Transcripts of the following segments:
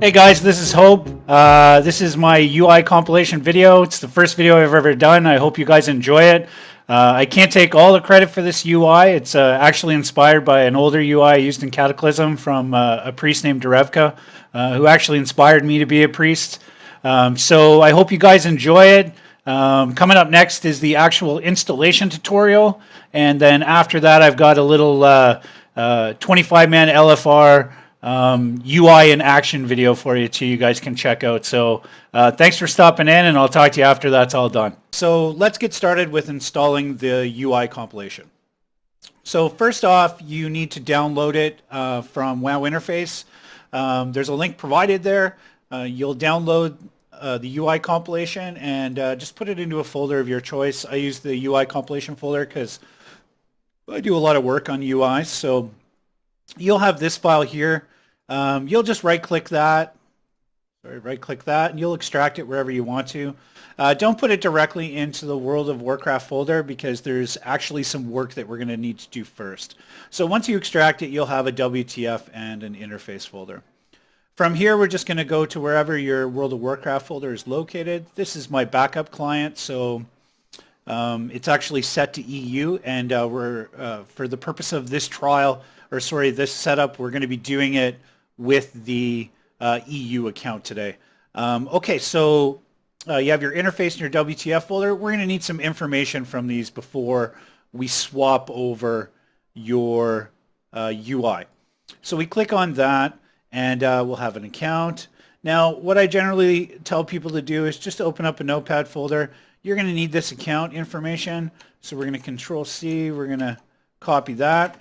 Hey guys, this is Hope. This is my UI compilation video. It's the first video I've ever done. I hope you guys enjoy it. I can't take all the credit for this UI. It's actually inspired by an older UI used in Cataclysm from a priest named Derevka, who actually inspired me to be a priest. So I hope you guys enjoy it. Coming up next is the actual installation tutorial, and then after that I've got a little 25-man LFR UI in action video for you too. You guys can check out. So thanks for stopping in, and I'll talk to you after that's all done. So let's get started with installing the UI compilation. So first off, you need to download it from WoW Interface. There's a link provided there. You'll download the UI compilation and just put it into a folder of your choice. I use the UI compilation folder because I do a lot of work on UIs. So you'll have this file here. You'll just right-click that, and you'll extract it wherever you want to. Don't put it directly into the World of Warcraft folder because there's actually some work that we're going to need to do first. So once you extract it, you'll have a WTF and an interface folder. From here, we're just going to go to wherever your World of Warcraft folder is located. This is my backup client, so it's actually set to EU, and for the purpose of this trial, this setup, we're going to be doing it with the EU account today. Okay, so you have your interface and your WTF folder. We're going to need some information from these before we swap over your UI. So we click on that, and we'll have an account. Now, what I generally tell people to do is just open up a notepad folder. You're going to need this account information, so we're going to Control-C. We're going to copy that.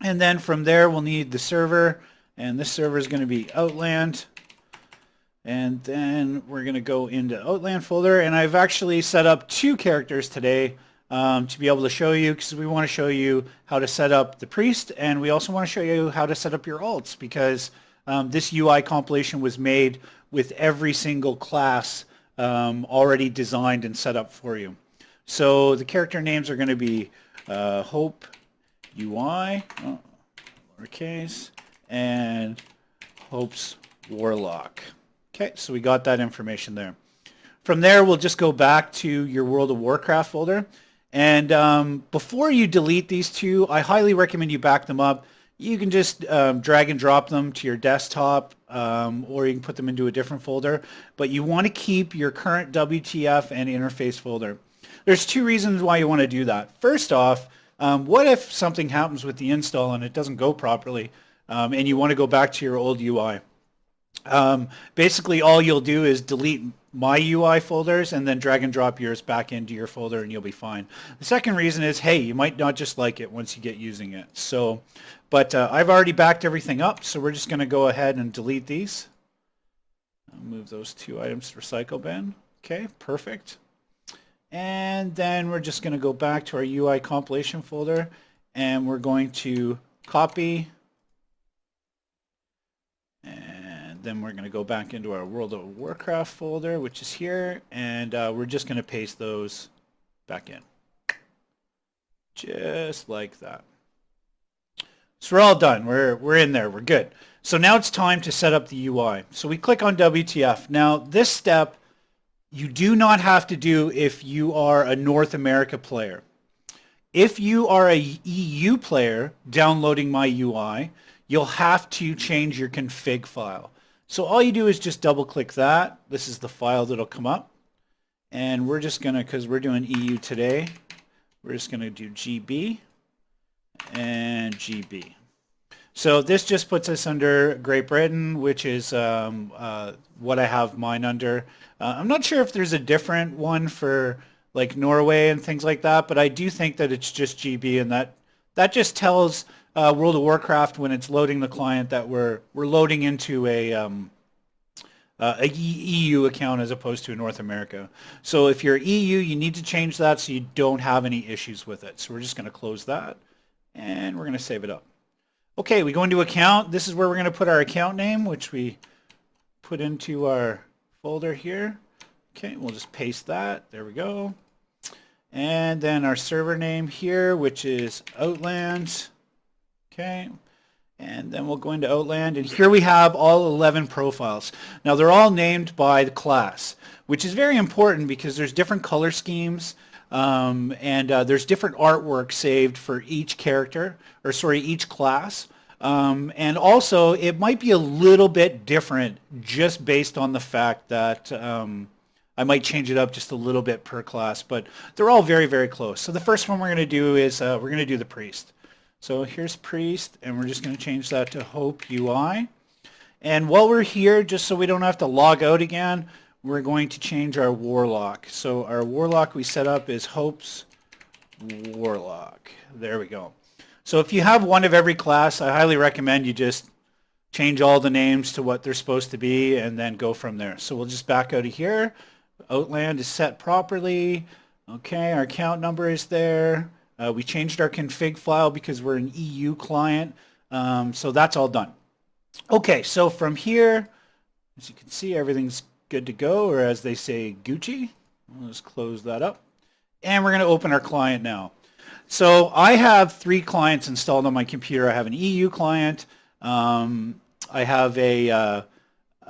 And then from there, we'll need the server, and this server is going to be Outland. And then we're going to go into Outland folder, and I've actually set up 2 characters today to be able to show you, because we want to show you how to set up the priest, and we also want to show you how to set up your alts, because this UI compilation was made with every single class already designed and set up for you. So the character names are going to be HopeUI, lowercase, and Hope's Warlock. Okay, so we got that information there. From there, we'll just go back to your World of Warcraft folder. And before you delete these 2, I highly recommend you back them up. You can just drag and drop them to your desktop, or you can put them into a different folder. But you want to keep your current WTF and interface folder. There's 2 reasons why you want to do that. First off, what if something happens with the install and it doesn't go properly, and you want to go back to your old UI? Basically, all you'll do is delete my UI folders and then drag and drop yours back into your folder, and you'll be fine. The second reason is, hey, you might not just like it once you get using it. So, but I've already backed everything up, so we're just going to go ahead and delete these. I'll move those 2 items to recycle bin. Okay, perfect. And then we're just going to go back to our UI compilation folder, and we're going to copy, and then we're going to go back into our World of Warcraft folder, which is here, and we're just going to paste those back in. Just like that. So we're all done. We're in there. We're good. So now it's time to set up the UI. So we click on WTF. Now this step you do not have to do if you are a North America player. If you are a EU player downloading my UI, you'll have to change your config file. So all you do is just double click that. This is the file that'll come up. And we're just going to, because we're doing EU today, we're just going to do GB and GB. So this just puts us under Great Britain, which is what I have mine under. I'm not sure if there's a different one for like Norway and things like that, but I do think that it's just GB, and that just tells World of Warcraft when it's loading the client that we're loading into a EU account as opposed to a North America. So if you're EU, you need to change that so you don't have any issues with it. So we're just going to close that, and we're going to save it up. Okay, we go into account. This is where we're going to put our account name, which we put into our folder here. Okay, we'll just paste that. There we go. And then our server name here, which is Outland. Okay. And then we'll go into Outland, and here we have all 11 profiles. Now they're all named by the class, which is very important because there's different color schemes, and there's different artwork saved for each character, or sorry, each class. And also, it might be a little bit different just based on the fact that I might change it up just a little bit per class, but they're all very, very close. So the first one we're going to do is we're going to do the priest. So here's priest, and we're just going to change that to HopeUI. And while we're here, just so we don't have to log out again, we're going to change our warlock. So our warlock we set up is Hope's warlock. There we go. So if you have one of every class, I highly recommend you just change all the names to what they're supposed to be and then go from there. So we'll just back out of here. Outland is set properly. Okay, our account number is there. We changed our config file because we're an EU client. So that's all done. Okay, so from here, as you can see, everything's good to go, or as they say, Gucci. Let's close that up. And we're going to open our client now. So I have 3 clients installed on my computer. I have an EU client. I have a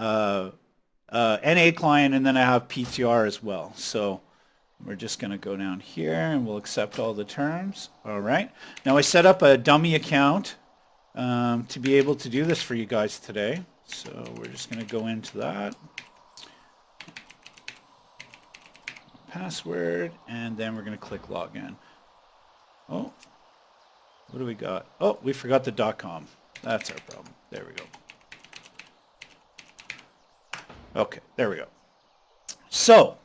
NA client, and then I have PTR as well. So we're just going to go down here, and we'll accept all the terms. All right. Now I set up a dummy account to be able to do this for you guys today. So we're just going to go into that. Password, and then we're going to click login. Oh, what do we got? Oh, we forgot the .com. That's our problem. There we go. Okay, there we go. So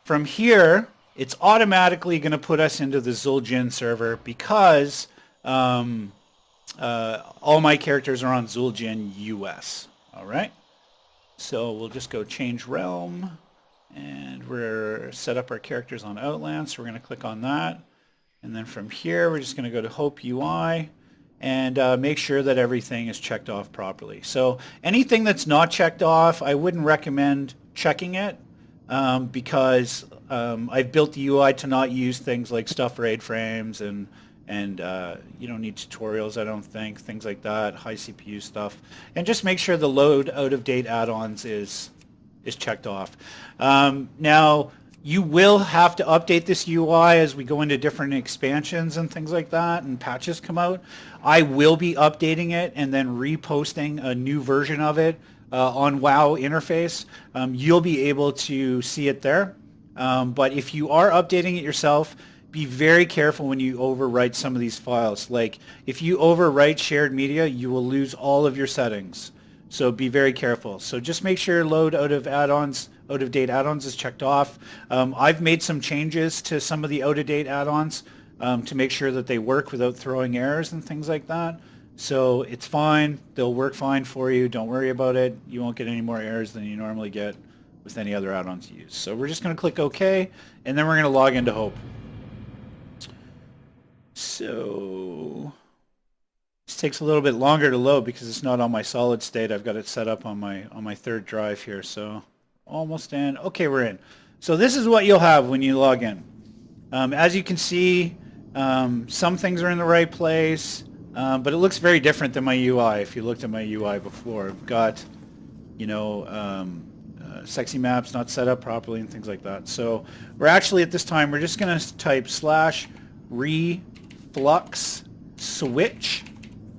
from here, it's automatically going to put us into the Zul'jin server because all my characters are on Zul'jin US. All right. So we'll just go change realm, and we're set up our characters on Outland. So we're going to click on that. And then from here, we're just going to go to HopeUI and make sure that everything is checked off properly. So anything that's not checked off, I wouldn't recommend checking it because I've built the UI to not use things like stuff RAID frames and you don't need tutorials, I don't think, things like that, high CPU stuff. And just make sure the load out-of-date add-ons is checked off. Now, you will have to update this UI as we go into different expansions and things like that and patches come out. I will be updating it and then reposting a new version of it on WoW interface. You'll be able to see it there. But if you are updating it yourself, be very careful when you overwrite some of these files. Like if you overwrite shared media, you will lose all of your settings. So be very careful. So just make sure load out-of-date add-ons is checked off. I've made some changes to some of the out-of-date add-ons to make sure that they work without throwing errors and things like that. So it's fine. They'll work fine for you. Don't worry about it. You won't get any more errors than you normally get with any other add-ons you use. So we're just going to click OK, and then we're going to log into Hope. So this takes a little bit longer to load because it's not on my solid state. I've got it set up on my third drive here. So almost in. Okay, we're in. So this is what you'll have when you log in. As you can see, some things are in the right place, but it looks very different than my UI. If you looked at my UI before, I've got, sexy maps not set up properly and things like that. So we're actually at this time, we're just going to type /reflux switch.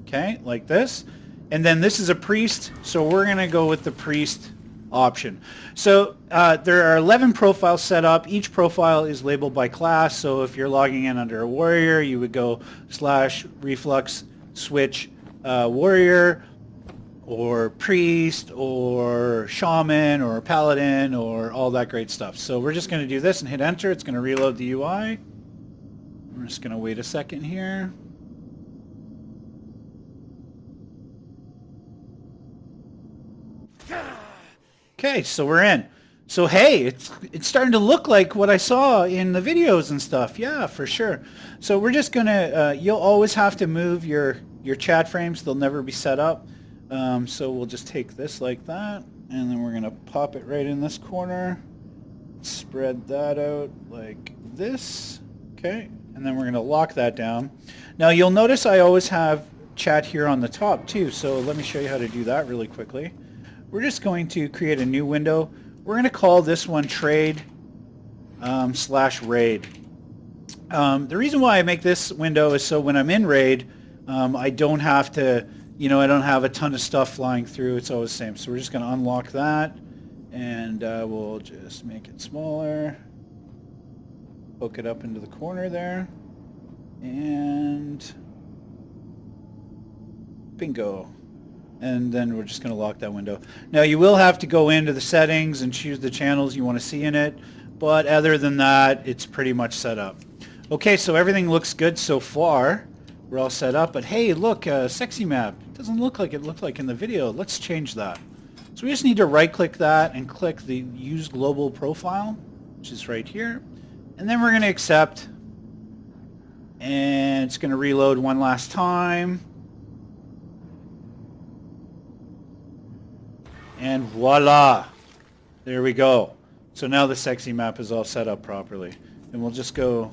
Okay, like this. And then this is a priest, so we're going to go with the priest option. So there are 11 profiles set up. Each profile is labeled by class, so if you're logging in under a warrior, you would go /reflux switch warrior, or priest, or shaman, or paladin, or all that great stuff. So we're just going to do this and hit enter. It's going to reload the UI. We're just going to wait a second here. Okay, so we're in. So hey, it's starting to look like what I saw in the videos and stuff. Yeah, for sure. So we're just gonna, you'll always have to move your chat frames. They'll never be set up. So we'll just take this like that, and then we're gonna pop it right in this corner. Spread that out like this. Okay, and then we're gonna lock that down. Now you'll notice I always have chat here on the top too, so let me show you how to do that really quickly. We're just going to create a new window. We're going to call this one trade slash raid. The reason why I make this window is so when I'm in raid, I don't have to, I don't have a ton of stuff flying through. It's always the same. So we're just going to unlock that, and we'll just make it smaller. Poke it up into the corner there, and bingo. And then we're just going to lock that window. Now you will have to go into the settings and choose the channels you want to see in it, but other than that, it's pretty much set up. Okay, so everything looks good so far. We're all set up, but hey, look, sexy map. It doesn't look like it looked like in the video. Let's change that. So we just need to right-click that and click the Use Global Profile, which is right here. And then we're going to accept, and it's going to reload one last time. And voila, there we go. So now the sexy map is all set up properly. And we'll just go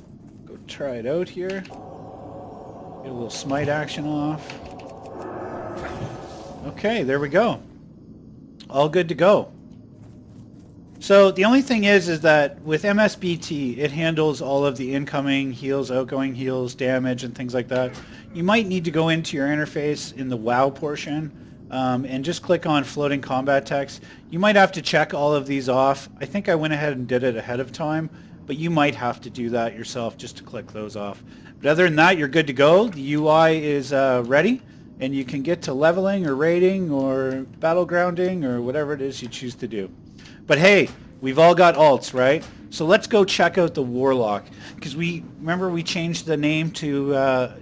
try it out here. Get a little smite action off. Okay, there we go. All good to go. So the only thing is that with MSBT, it handles all of the incoming heals, outgoing heals, damage, and things like that. You might need to go into your interface in the WoW portion and just click on floating combat text. You might have to check all of these off. I think I went ahead and did it ahead of time, but you might have to do that yourself just to click those off. But other than that, you're good to go. The UI is ready, and you can get to leveling or raiding or battlegrounding or whatever it is you choose to do. But hey, we've all got alts, right? So let's go check out the Warlock, because remember we changed the name to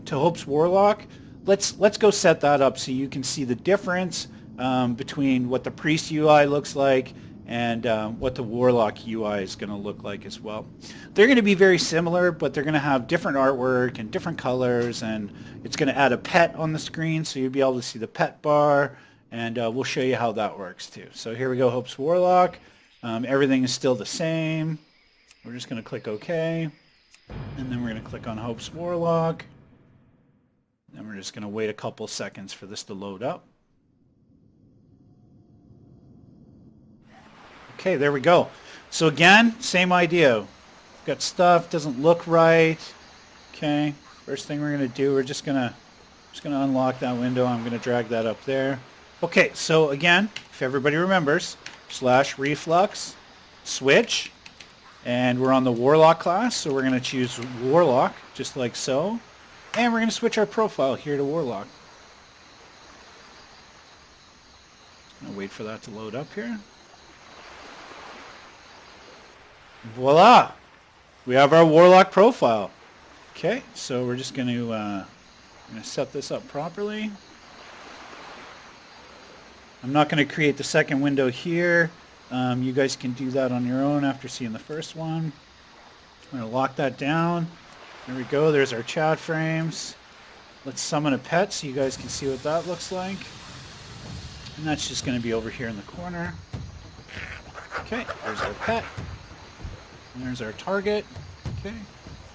Hope's Warlock. Let's go set that up so you can see the difference between what the Priest UI looks like and what the Warlock UI is going to look like as well. They're going to be very similar, but they're going to have different artwork and different colors, and it's going to add a pet on the screen, so you'll be able to see the pet bar, and we'll show you how that works too. So here we go, Hope's Warlock. Everything is still the same. We're just going to click OK, and then we're going to click on Hope's Warlock. Then we're just going to wait a couple seconds for this to load up. Okay, there we go. So again, same idea. Got stuff, doesn't look right. Okay, first thing we're going to do, we're just going to unlock that window. I'm going to drag that up there. Okay, so again, if everybody remembers, /reflux, switch, and we're on the Warlock class, so we're going to choose Warlock, just like so. And we're going to switch our profile here to Warlock. I'm going to wait for that to load up here. Voila! We have our Warlock profile. Okay, so we're just going to set this up properly. I'm not going to create the second window here. You guys can do that on your own after seeing the first one. I'm going to lock that down. There we go. There's our chat frames. Let's summon a pet so you guys can see what that looks like. And that's just going to be over here in the corner. Okay, there's our pet. And there's our target. Okay.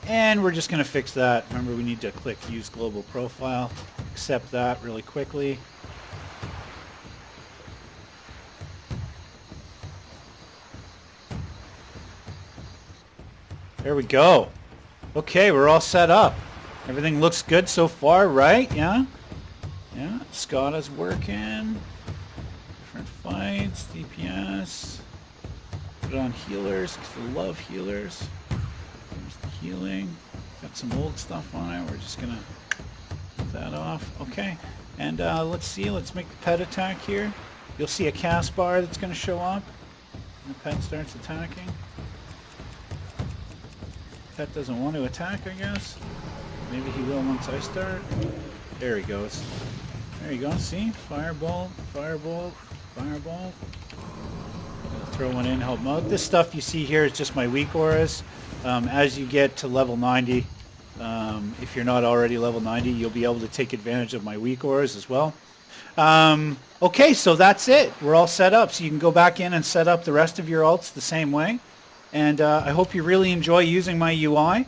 And we're just going to fix that. Remember, we need to click Use Global Profile. Accept that really quickly. There we go. Okay, we're all set up. Everything looks good so far, right? Yeah? Yeah, SCADA's working. Different fights, DPS. Put it on healers, because I love healers. There's the healing. Got some old stuff on it. We're just going to put that off. Okay, and let's see. Let's make the pet attack here. You'll see a cast bar that's going to show up. And the pet starts attacking. Pet doesn't want to attack, I guess. Maybe he will once I start. There he goes. There you go. See? Firebolt, firebolt, firebolt. Gonna throw one in, help him out. This stuff you see here is just my weak auras. As you get to level 90, if you're not already level 90, you'll be able to take advantage of my weak auras as well. Okay, so that's it. We're all set up. So you can go back in and set up the rest of your alts the same way. And I hope you really enjoy using my UI.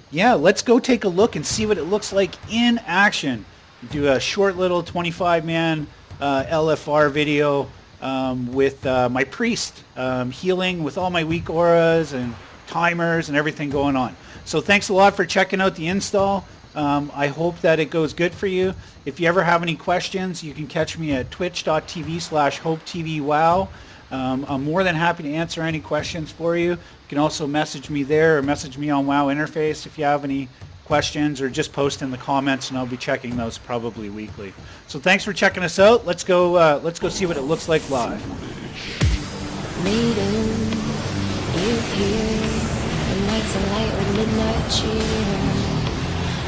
Yeah, let's go take a look and see what it looks like in action. do a short little 25-man LFR video with my priest healing with all my weak auras and timers and everything going on. So thanks a lot for checking out the install. I hope that it goes good for you. If you ever have any questions, you can catch me at twitch.tv/HopeTVWow. I'm more than happy to answer any questions for you. You can also message me there or message me on WoW Interface if you have any questions, or just post in the comments and I'll be checking those probably weekly. So thanks for checking us out. Let's go see what it looks like live. Meeting you here, the nights are light with midnight cheer.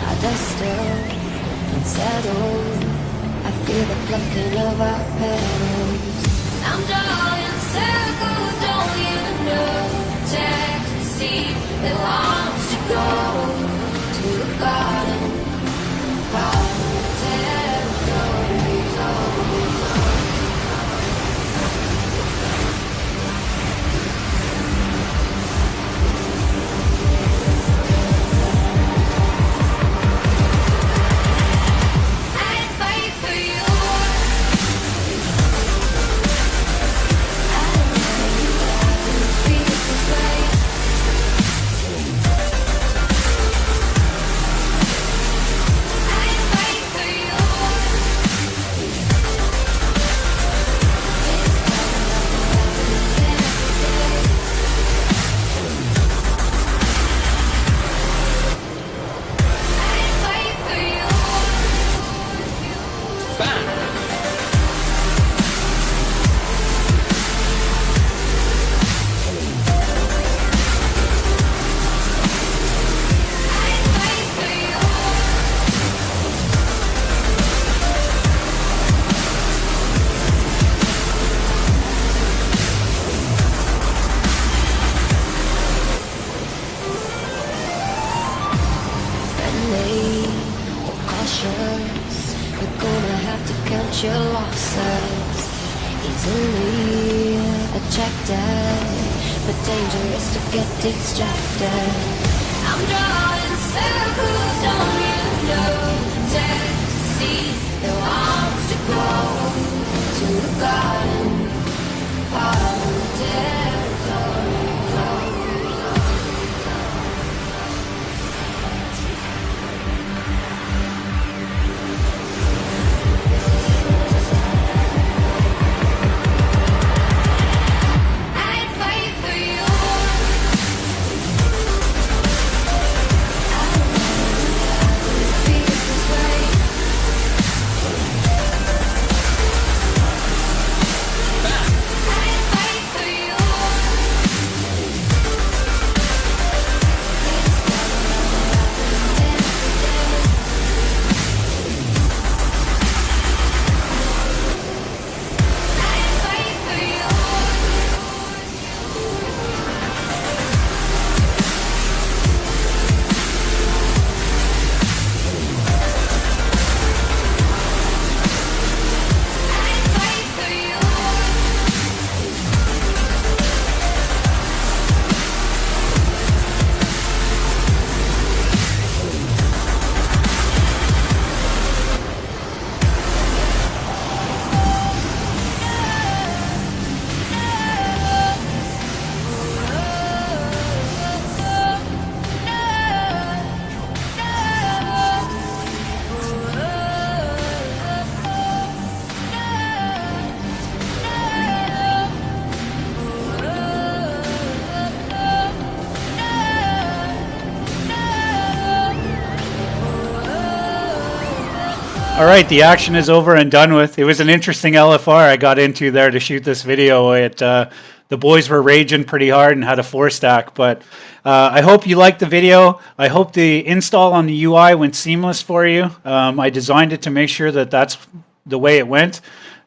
Our dust still unsettled, I feel the plucking of our petals. I'm drawing circles, don't you know? Check to see who wants to go to the garden, your losses, easily attracted, but dangerous to get distracted. I'm drawing circles, don't you know? Check to see who wants to go to the garden, part of the territory. All right, the action is over and done with. It was an interesting LFR I got into there to shoot this video. The boys were raging pretty hard and had a 4-stack, but I hope you liked the video. I hope the install on the UI went seamless for you. I designed it to make sure that that's the way it went.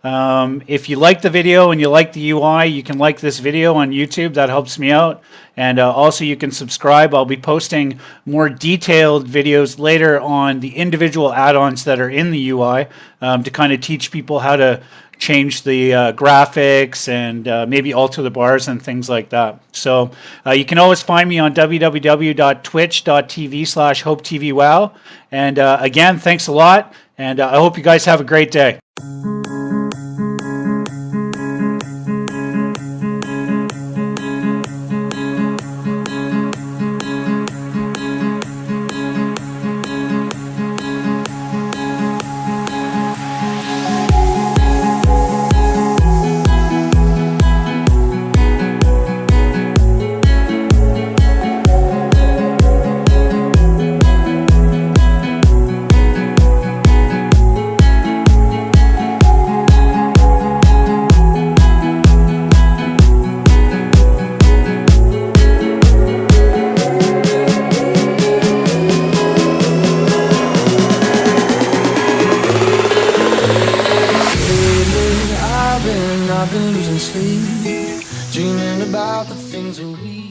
If you like the video and you like the UI, you can like this video on YouTube. That helps me out. And also you can subscribe. I'll be posting more detailed videos later on the individual add-ons that are in the UI to kind of teach people how to change the graphics and maybe alter the bars and things like that. So you can always find me on www.twitch.tv/HopeTVWow. And again, thanks a lot, and I hope you guys have a great day. I've been losing sleep, dreaming about the things that we